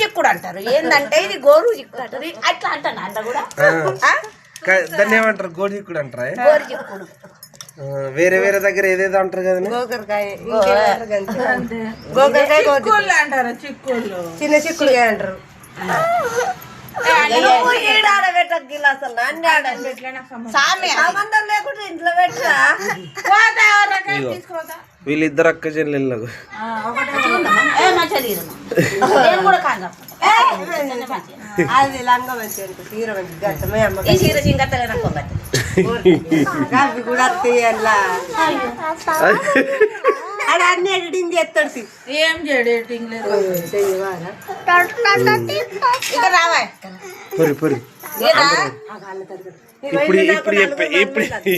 చిక్కుడు అంటారు. ఏంటంటే ఇది గోరు చిక్కుడు అంటారు. అట్లా అంటాను అంట కూడా. దాన్ని ఏమంటారు? గోరు చిక్కుడు అంటారా? గోరు చిక్కుడు వేరే వేరే దగ్గర ఏదేదో అంటారు కదా. గోకరకాయ అంటారు. చిక్కుళ్ళు చిన్న చిక్కుడు అంటారు. సంబంధం లేకుండా ఇంట్లో పెట్టరా వీళ్ళిద్దరు అక్క చెల్లెళ్ళకు అది లంగా మంచిగా చీర మంచి ఈ చీర చింగత్తలే అవి కూడా అలా అది అన్ని ఎడిటింగ్ చేస్తాడు. ఏం చేయడు ఎడిటింగ్ లేదు. ఇక రావా పొరి ఇప్పుడు చెప్పే ఇప్పుడు చెప్పే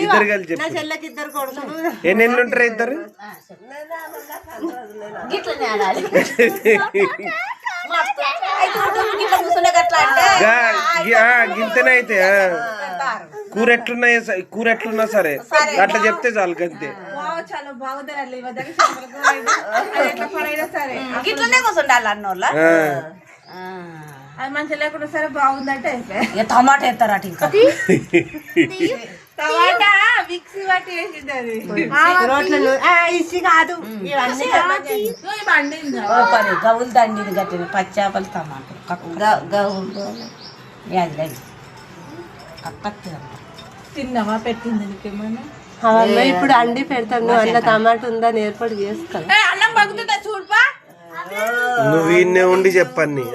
ఇద్దరు కలిసి చెప్పు. చెల్లెకి ఇద్దరు కొడుకులు. ఎన్ని ఉంటారు ఇద్దరు? గిట్లనే ఆడాలి. గిట్ల కూర్చునే గట్లా అంటే గింతనే అయితే కూర ఎట్లున్నా సరే అట్లా చెప్తే చాలు అంతే. చాలా బాగుంది. సరే గిట్లనే కూర్చుండాలి అన్నోళ్ళ. అది మంచిగా లేకుండా సరే బాగుందంటే టమాటా ఎత్తారు అటు ఇంకా టమాటా మిక్సీ పట్టి వేసింది. ఇసి కాదు గవులు దండి గట్టిన పచ్చాపలు టమాటా తిన్నావా? పెట్టింది నీకేమన్నా? ఇప్పుడు అండి పెడతాను. అందులో టమాటా ఉందని ఏర్పాటు చేసుకో. అన్నం పగుతుందా చూడపా. నువ్వు ఈయన్నే ఉండి చెప్పన్ని.